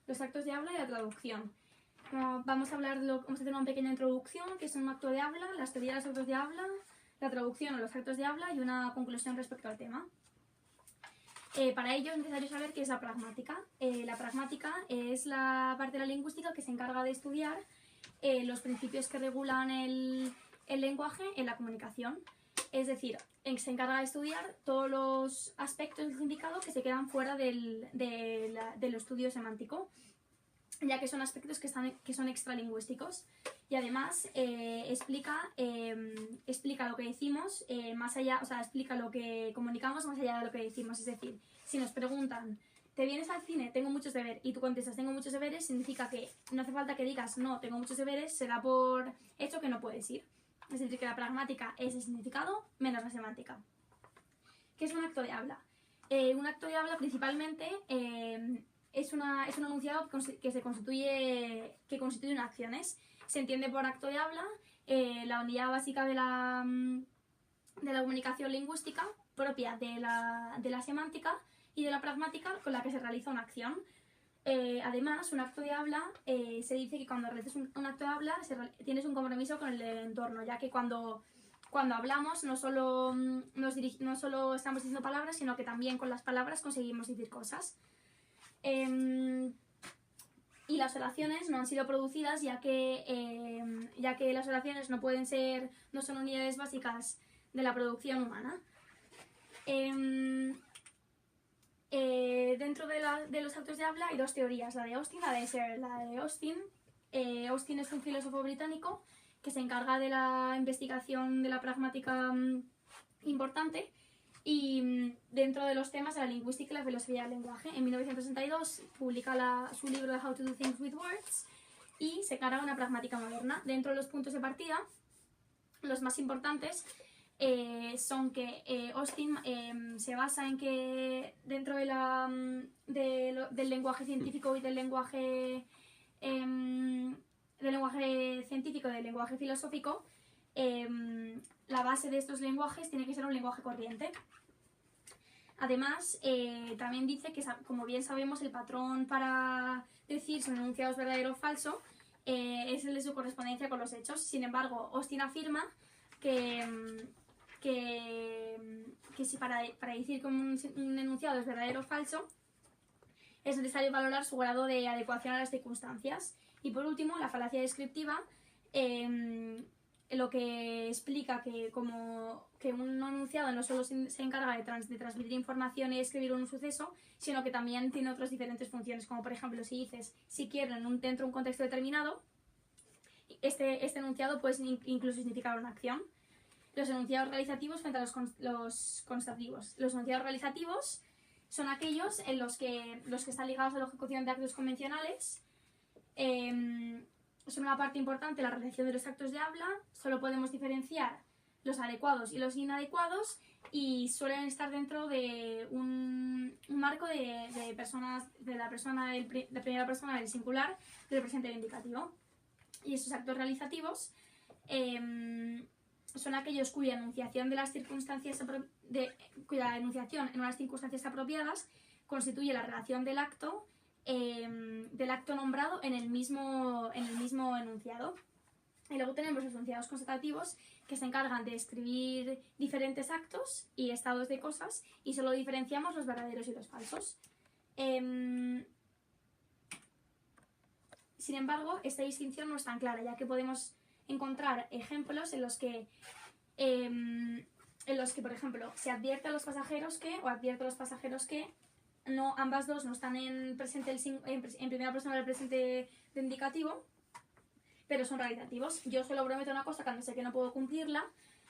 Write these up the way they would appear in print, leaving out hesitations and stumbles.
los actos de habla y la traducción. Vamos a hablar vamos a hacer una pequeña introducción, que es un acto de habla, las teorías de los actos de habla, la traducción o los actos de habla y una conclusión respecto al tema. Para ello es necesario saber qué es la pragmática. La pragmática es la parte de la lingüística que se encarga de estudiar los principios que regulan el lenguaje en la comunicación. Es decir, se encarga de estudiar todos los aspectos del significado que se quedan fuera del estudio semántico, ya que son aspectos que son extralingüísticos. Y además explica lo que decimos más allá, o sea, explica lo que comunicamos más allá de lo que decimos. Es decir, si nos preguntan, ¿te vienes al cine? Tengo muchos deberes. Y tú contestas, tengo muchos deberes, significa que no hace falta que digas, no, tengo muchos deberes, se da por hecho que no puedes ir. Es decir, que la pragmática es el significado menos la semántica. ¿Qué es un acto de habla? Un acto de habla principalmente es un enunciado que constituye acciones. Se entiende por acto de habla la unidad básica de la comunicación lingüística propia de la semántica y de la pragmática con la que se realiza una acción. Además, un acto de habla, se dice que cuando realizas un acto de habla tienes un compromiso con el entorno, ya que cuando hablamos no solo estamos diciendo palabras, sino que también con las palabras conseguimos decir cosas. Y las oraciones no han sido producidas ya que las oraciones no son unidades básicas de la producción humana. Dentro de los actos de habla hay dos teorías, la de Austin y la de Searle. La de Austin, Austin es un filósofo británico que se encarga de la investigación de la pragmática importante, y dentro de los temas de la lingüística y la filosofía del lenguaje. En 1962 publica su libro de How to Do Things with Words y se encarga de una pragmática moderna. Dentro de los puntos de partida, los más importantes son que Austin se basa en que dentro del lenguaje científico y del lenguaje científico y del lenguaje filosófico, la base de estos lenguajes tiene que ser un lenguaje corriente. Además, también dice que, como bien sabemos, el patrón para decir si un enunciado es verdadero o falso es el de su correspondencia con los hechos. Sin embargo, Austin afirma que si para decir que un enunciado es verdadero o falso es necesario valorar su grado de adecuación a las circunstancias. Y por último, la falacia descriptiva, lo que explica que un enunciado no solo se encarga de transmitir información y escribir un suceso, sino que también tiene otras diferentes funciones, como por ejemplo si dices si quiero dentro de un contexto determinado, este enunciado puede incluso significar una acción. Los enunciados realizativos frente a los constativos. Los enunciados realizativos son aquellos en los que están ligados a la ejecución de actos convencionales. Son una parte importante de la realización de los actos de habla. Solo podemos diferenciar los adecuados y los inadecuados y suelen estar dentro de un marco de personas, de la primera persona del singular del presente del indicativo. Y esos actos realizativos son aquellos cuya enunciación en unas circunstancias apropiadas constituye la relación del acto nombrado en el mismo enunciado. Y luego tenemos los enunciados constatativos, que se encargan de escribir diferentes actos y estados de cosas, y solo diferenciamos los verdaderos y los falsos. Sin embargo, esta distinción no es tan clara, ya que podemos encontrar ejemplos en los que, por ejemplo, se advierte a los pasajeros que, o advierte a los pasajeros que, no, ambas dos no están en primera persona del presente de indicativo, pero son realizativos. Yo solo prometo una cosa cuando sé que no puedo cumplirla.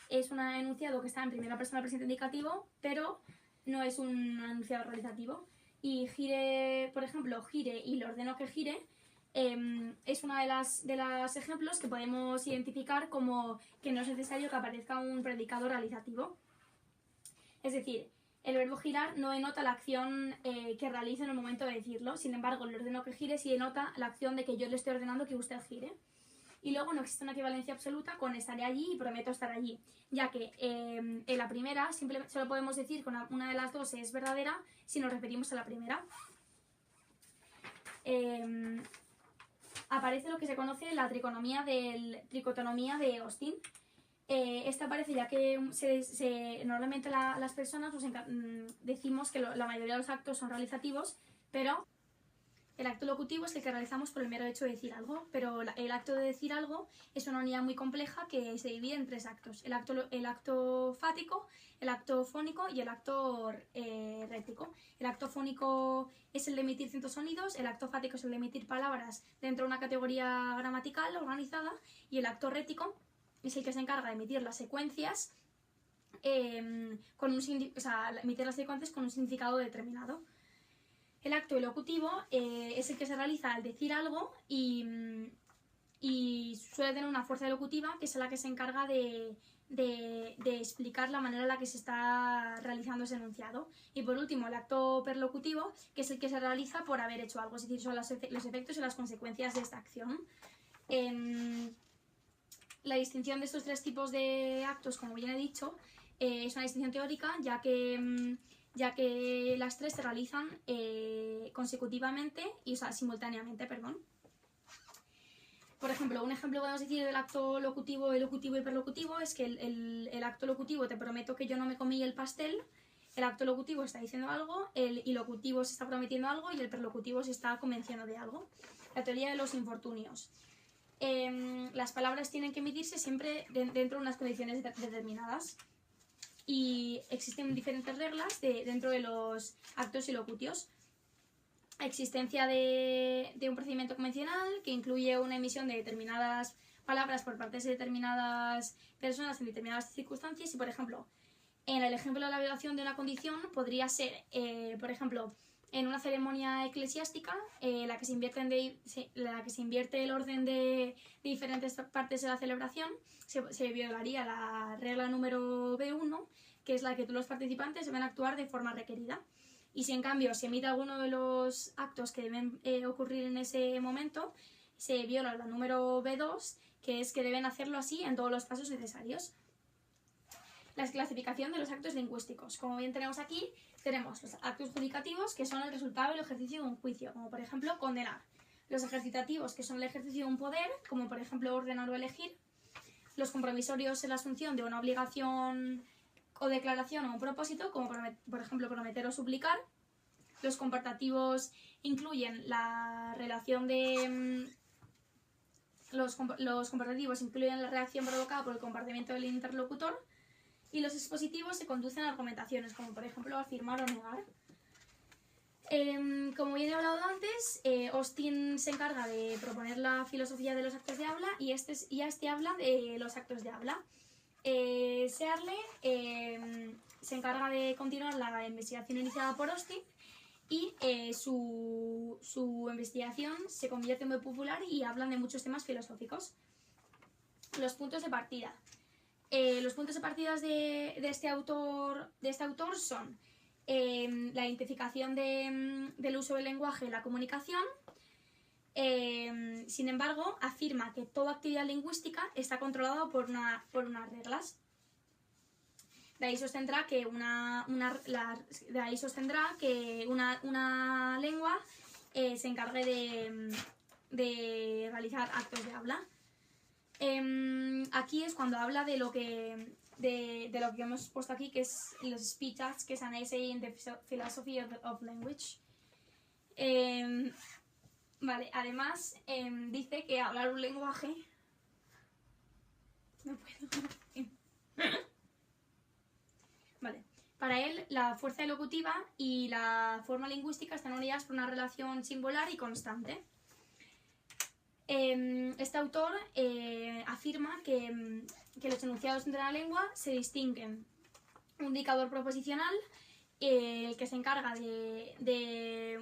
Es un enunciado que está en primera persona del presente indicativo, pero no es un enunciado realizativo. Y gire, por ejemplo, gire y le ordeno que gire, es una de los ejemplos que podemos identificar como que no es necesario que aparezca un predicado realizativo. Es decir, el verbo girar no denota la acción que realice en el momento de decirlo. Sin embargo, le ordeno que gire sí denota la acción de que yo le estoy ordenando que usted gire. Y luego no existe una equivalencia absoluta con estaré allí y prometo estar allí, ya que en la primera solo podemos decir que una de las dos es verdadera si nos referimos a la primera. aparece lo que se conoce la tricotomía de Austin. Esta aparece ya que normalmente las personas decimos que la mayoría de los actos son realizativos, pero el acto locutivo es el que realizamos por el mero hecho de decir algo, pero el acto de decir algo es una unidad muy compleja que se divide en 3 actos: el acto fático, el acto fónico y el acto rético. El acto fónico es el de emitir ciertos sonidos, el acto fático es el de emitir palabras dentro de una categoría gramatical organizada, y el acto rético es el que se encarga de emitir las secuencias emitir las secuencias con un significado determinado. El acto elocutivo es el que se realiza al decir algo y suele tener una fuerza elocutiva, que es la que se encarga de explicar la manera en la que se está realizando ese enunciado. Y por último, el acto perlocutivo, que es el que se realiza por haber hecho algo, es decir, son los efectos y las consecuencias de esta acción. La distinción de estos 3 tipos de actos, como bien he dicho, es una distinción teórica, ya que las 3 se realizan consecutivamente simultáneamente, perdón. Por ejemplo, un ejemplo podemos decir del acto locutivo, elocutivo y perlocutivo es que el acto locutivo: te prometo que yo no me comí el pastel. El acto locutivo está diciendo algo, el ilocutivo se está prometiendo algo y el perlocutivo se está convenciendo de algo. La teoría de los infortunios. Las palabras tienen que emitirse siempre dentro de unas condiciones determinadas. Y existen diferentes reglas dentro de los actos ilocutios. Existencia de un procedimiento convencional que incluye una emisión de determinadas palabras por parte de determinadas personas en determinadas circunstancias. Y, por ejemplo, en el ejemplo de la violación de una condición podría ser, por ejemplo, en una ceremonia eclesiástica, la que se invierte el orden de diferentes partes de la celebración, se violaría la regla número B1, que es la que todos los participantes deben actuar de forma requerida. Y si en cambio se emite alguno de los actos que deben ocurrir en ese momento, se viola la número B2, que es que deben hacerlo así en todos los casos necesarios. La clasificación de los actos lingüísticos. Como bien tenemos aquí, tenemos los actos judicativos, que son el resultado del ejercicio de un juicio, como por ejemplo condenar. Los ejercitativos, que son el ejercicio de un poder, como por ejemplo ordenar o elegir. Los compromisorios en la asunción de una obligación o declaración o un propósito, como por ejemplo prometer o suplicar. Los comportativos incluyen la relación de... Los comportativos incluyen la reacción provocada por el comportamiento del interlocutor. Y los expositivos se conducen a argumentaciones, como por ejemplo afirmar o negar. Como bien he hablado antes, Austin se encarga de proponer la filosofía de los actos de habla y este habla de los actos de habla. Searle se encarga de continuar la investigación iniciada por Austin y su investigación se convierte muy popular y hablan de muchos temas filosóficos. Los puntos de partida. Los puntos de partida de este autor son la identificación del uso del lenguaje en la comunicación. Sin embargo, afirma que toda actividad lingüística está controlada por unas reglas. De ahí sostendrá que una lengua se encargue de realizar actos de habla. Aquí es cuando habla de lo que hemos puesto aquí, que es los speech acts, que es an essay in the philosophy of language. Vale, además dice que hablar un lenguaje... No puedo. Vale. Para él, la fuerza elocutiva y la forma lingüística están unidas por una relación singular y constante. Este autor afirma que los enunciados de la lengua se distinguen: un indicador proposicional, que se encarga de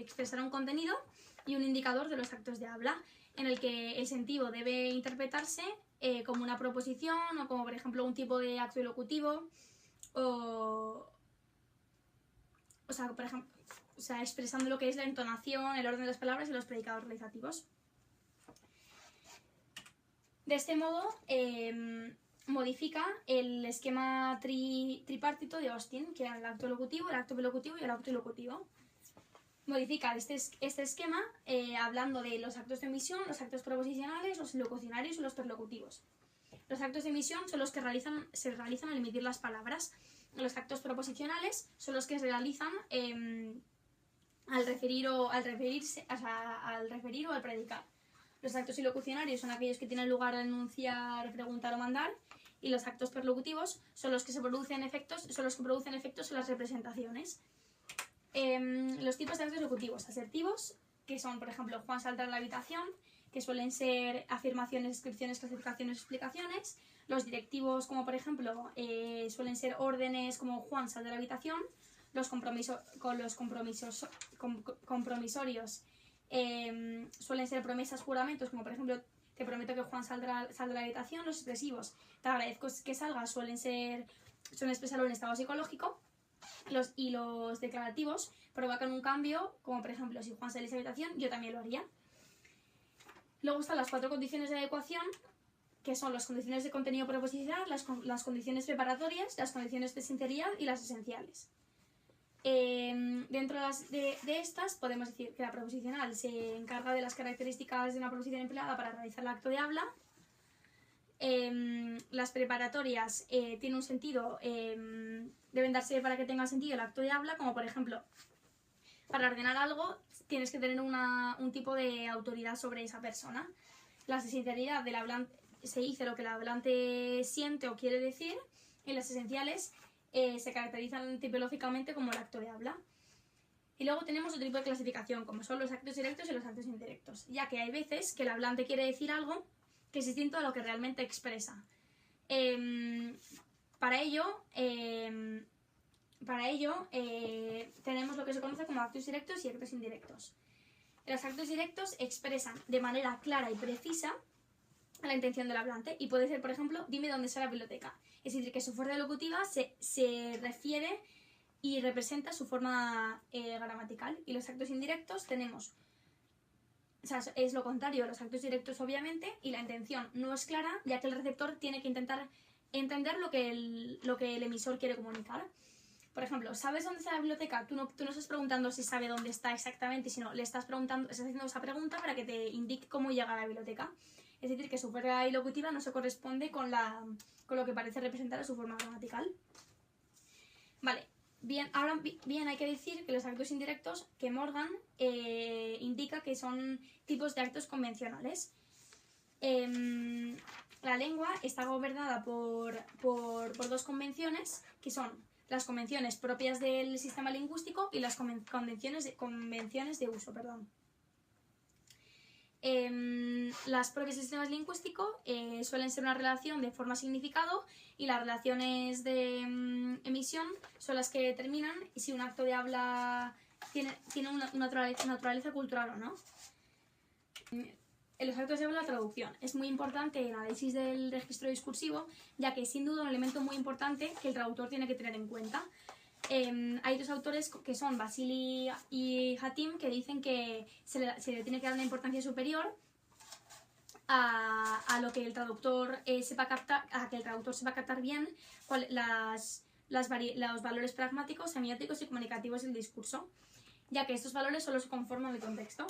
expresar un contenido, y un indicador de los actos de habla, en el que el sentido debe interpretarse como una proposición o como por ejemplo un tipo de acto elocutivo o sea, por ejemplo, expresando lo que es la entonación, el orden de las palabras y los predicados realizativos. De este modo, modifica el esquema tripartito de Austin, que era el acto locutivo, el acto velocutivo y el acto ilocutivo. modificar este esquema hablando de los actos de emisión, los actos proposicionales, los locucionarios y los perlocutivos. Los actos de emisión son los que se realizan al emitir las palabras. Los actos proposicionales son los que se realizan al referir o al predicar. Los actos ilocucionarios son aquellos que tienen lugar al enunciar, preguntar o mandar, y los actos perlocutivos son los que producen efectos en las representaciones. Los tipos de actos locutivos: asertivos, que son, por ejemplo, Juan saldrá de la habitación, que suelen ser afirmaciones, descripciones, clasificaciones, explicaciones. Los directivos, como por ejemplo, suelen ser órdenes como Juan saldrá de la habitación. Los compromisorios suelen ser promesas, juramentos, como por ejemplo, te prometo que Juan saldrá de la habitación. Los expresivos, te agradezco que salgas, suelen expresarlo en estado psicológico. Y los declarativos provocan un cambio, como por ejemplo, si Juan sale de esa habitación, yo también lo haría. Luego están las 4 condiciones de adecuación, que son las condiciones de contenido proposicional, las condiciones preparatorias, las condiciones de sinceridad y las esenciales. Dentro de estas podemos decir que la proposicional se encarga de las características de una proposición empleada para realizar el acto de habla. Las preparatorias tienen un sentido, deben darse para que tenga sentido el acto de habla, como por ejemplo, para ordenar algo tienes que tener un tipo de autoridad sobre esa persona. Las de sinceridad del hablante, se dice lo que el hablante siente o quiere decir, y las esenciales se caracterizan tipológicamente como el acto de habla. Y luego tenemos otro tipo de clasificación, como son los actos directos y los actos indirectos, ya que hay veces que el hablante quiere decir algo que es distinto a lo que realmente expresa. Para ello tenemos lo que se conoce como actos directos y actos indirectos. Los actos directos expresan de manera clara y precisa la intención del hablante, y puede ser, por ejemplo, dime dónde está la biblioteca. Es decir, que su fuerza locutiva se refiere y representa su forma gramatical. Y los actos indirectos tenemos, o sea, es lo contrario, los actos directos obviamente, y la intención no es clara, ya que el receptor tiene que intentar entender lo que el emisor quiere comunicar. Por ejemplo, ¿sabes dónde está la biblioteca? Tú no estás preguntando si sabe dónde está exactamente, sino le estás haciendo esa pregunta para que te indique cómo llega a la biblioteca. Es decir, que su forma ilocutiva no se corresponde con lo que parece representar a su forma gramatical. Vale, bien, ahora bien hay que decir que los actos indirectos, que Morgan indica que son tipos de actos convencionales. La lengua está gobernada por 2 convenciones, que son las convenciones propias del sistema lingüístico y las convenciones de uso. Las propias del sistema lingüístico suelen ser una relación de forma-significado, y las relaciones de emisión son las que determinan si un acto de habla tiene una naturaleza cultural o no. En los actos de habla, la traducción es muy importante en el análisis del registro discursivo, ya que es sin duda un elemento muy importante que el traductor tiene que tener en cuenta. Hay 2 autores que son Vasily y Hatim, que dicen que se le tiene que dar una importancia superior a lo que el traductor sepa captar, a que el traductor sepa captar bien los valores pragmáticos, semióticos y comunicativos del discurso, ya que estos valores solo se conforman el contexto.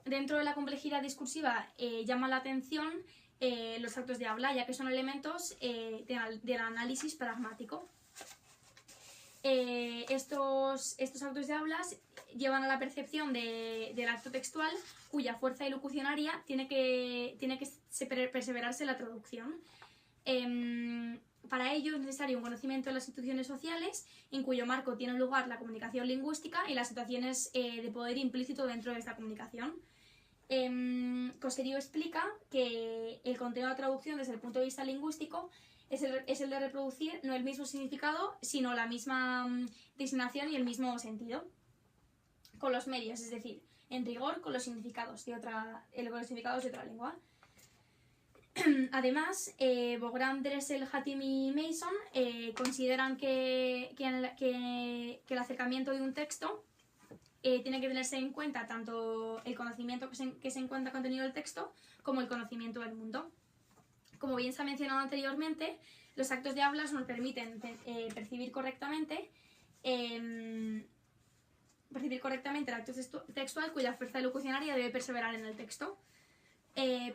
Dentro de la complejidad discursiva llama la atención los actos de habla, ya que son elementos del análisis pragmático. Estos actos de hablas llevan a la percepción del acto textual, cuya fuerza ilocucionaria tiene que perseverarse en la traducción. Para ello es necesario un conocimiento de las instituciones sociales, en cuyo marco tiene lugar la comunicación lingüística y las situaciones de poder implícito dentro de esta comunicación. Coserio explica que el contenido de la traducción desde el punto de vista lingüístico es el de reproducir no el mismo significado, sino la misma designación y el mismo sentido, con los medios, es decir, en rigor con los significados de otra lengua. Además, Bográn, Dressel, Hatim y Mason consideran que el acercamiento de un texto tiene que tenerse en cuenta tanto el conocimiento que se encuentra contenido del texto como el conocimiento del mundo. Como bien se ha mencionado anteriormente, los actos de habla nos permiten percibir correctamente transmitir correctamente el acto textual cuya fuerza locucionaria debe perseverar en el texto.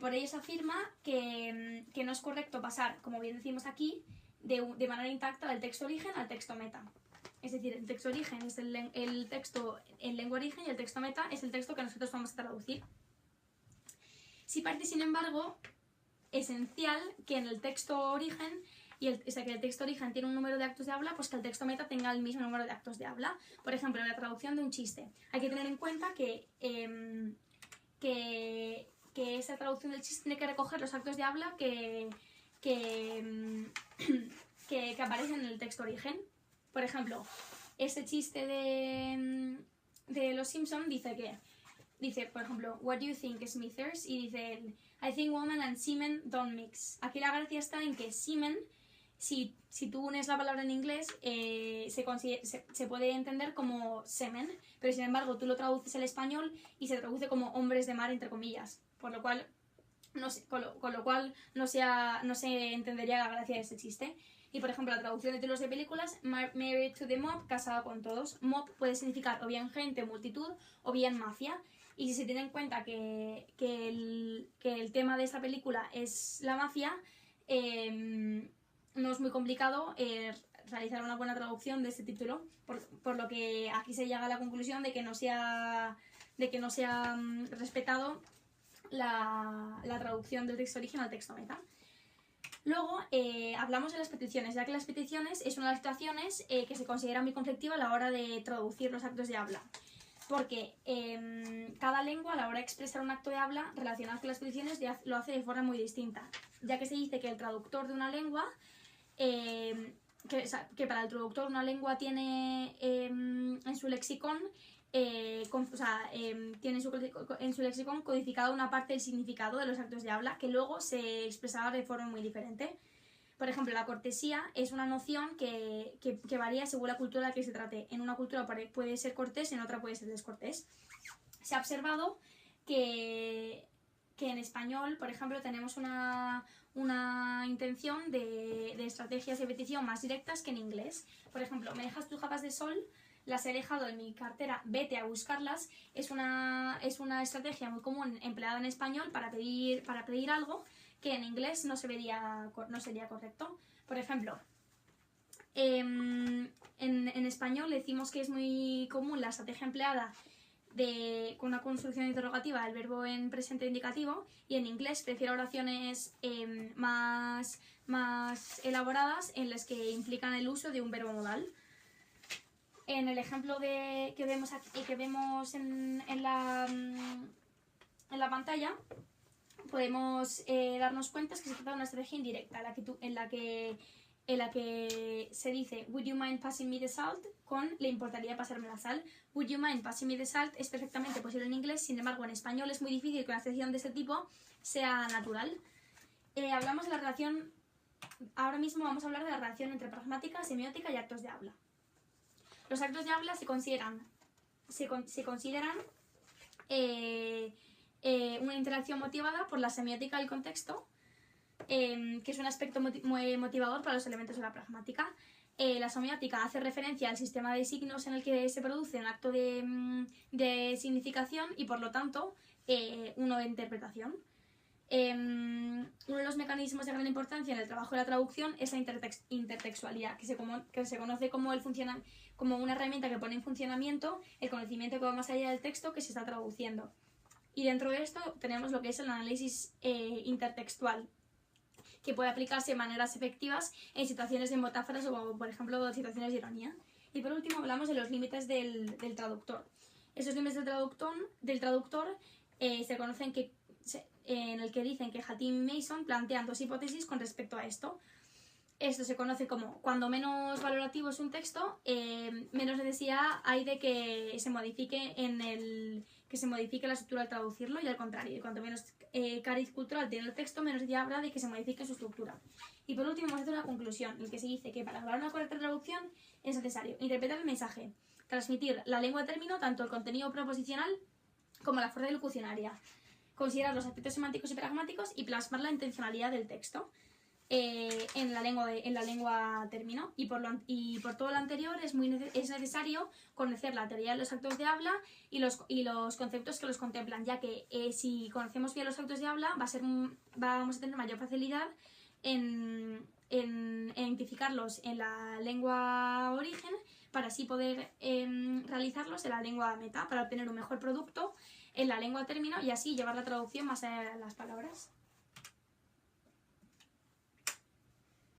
Por ello se afirma que no es correcto pasar, como bien decimos aquí, de manera intacta del texto origen al texto meta. Es decir, el texto origen es el texto en lengua origen y el texto meta es el texto que nosotros vamos a traducir. Sí parece, sin embargo, esencial que en el texto origen, o sea, que el texto origen tiene un número de actos de habla, pues que el texto meta tenga el mismo número de actos de habla. Por ejemplo, en la traducción de un chiste, hay que tener en cuenta que esa traducción del chiste tiene que recoger los actos de habla que aparecen en el texto origen. Por ejemplo, este chiste de Los Simpson dice, por ejemplo, what do you think, Smithers? Y dice I think woman and semen don't mix. Aquí la gracia está en que semen, si tú unes la palabra en inglés, se puede entender como semen, pero sin embargo tú lo traduces al español y se traduce como hombres de mar, entre comillas, por lo cual con lo cual no se entendería la gracia de ese chiste. Y por ejemplo, la traducción de títulos de películas, Married to the Mob, casada con todos. Mob puede significar o bien gente, multitud, o bien mafia. Y si se tiene en cuenta que el tema de esta película es la mafia, no es muy complicado realizar una buena traducción de este título, por lo que aquí se llega a la conclusión de que no se ha respetado la traducción del texto origen al texto meta. Luego hablamos de las peticiones, ya que las peticiones es una de las situaciones que se considera muy conflictiva a la hora de traducir los actos de habla. Porque cada lengua a la hora de expresar un acto de habla relacionado con las peticiones lo hace de forma muy distinta. Ya que se dice que el traductor de una lengua, que para el traductor de una lengua tiene en su lexicón tiene en su lexicón codificada una parte del significado de los actos de habla que luego se expresaba de forma muy diferente. Por ejemplo, la cortesía es una noción que varía según la cultura de la que se trate. En una cultura puede ser cortés, en otra puede ser descortés. Se ha observado que en español, por ejemplo, tenemos una intención de estrategias de petición más directas que en inglés. Por ejemplo, ¿me dejas tus gafas de sol? Las he dejado en mi cartera, vete a buscarlas. Es una estrategia muy común empleada en español para pedir algo que en inglés no sería correcto. Por ejemplo, en español decimos que es muy común la estrategia empleada con una construcción interrogativa del verbo en presente indicativo, y en inglés prefiero oraciones más elaboradas en las que implican el uso de un verbo modal. En el ejemplo que vemos aquí, que vemos en la pantalla, podemos darnos cuenta que se trata de una estrategia indirecta en la que se dice would you mind passing me the salt con le importaría pasarme la sal. Would you mind passing me the salt es perfectamente posible en inglés, sin embargo en español es muy difícil que una excepción de este tipo sea natural. Hablamos de la relación, ahora mismo vamos a hablar de la relación entre pragmática, semiótica y actos de habla. Los actos de habla se consideran una interacción motivada por la semiótica del contexto, que es un aspecto muy motivador para los elementos de la pragmática. La semiótica hace referencia al sistema de signos en el que se produce un acto de significación y, por lo tanto, uno de interpretación. Uno de los mecanismos de gran importancia en el trabajo de la traducción es la intertextualidad, que se conoce como una herramienta que pone en funcionamiento el conocimiento que va más allá del texto que se está traduciendo. Y dentro de esto tenemos lo que es el análisis intertextual, que puede aplicarse de maneras efectivas en situaciones de metáforas o, por ejemplo, situaciones de ironía. Y por último hablamos de los límites del traductor. Esos límites del traductor se conocen en el que dicen que Hatim y Mason plantean dos hipótesis con respecto a esto. Esto se conoce como cuando menos valorativo es un texto, menos necesidad hay de que se modifique la estructura al traducirlo, y al contrario, y cuanto menos cariz cultural tiene el texto, menos necesidad habrá de que se modifique su estructura. Y por último vamos a hacer una conclusión, en la que se dice que para lograr una correcta traducción es necesario interpretar el mensaje, transmitir la lengua de término, tanto el contenido proposicional como la fuerza locucionaria, considerar los aspectos semánticos y pragmáticos y plasmar la intencionalidad del texto. en la lengua término. Y por todo lo anterior es necesario conocer la teoría de los actos de habla y los conceptos que los contemplan, ya que si conocemos bien los actos de habla vamos a tener mayor facilidad en identificarlos en la lengua origen para así poder realizarlos en la lengua meta para obtener un mejor producto en la lengua término y así llevar la traducción más allá de las palabras.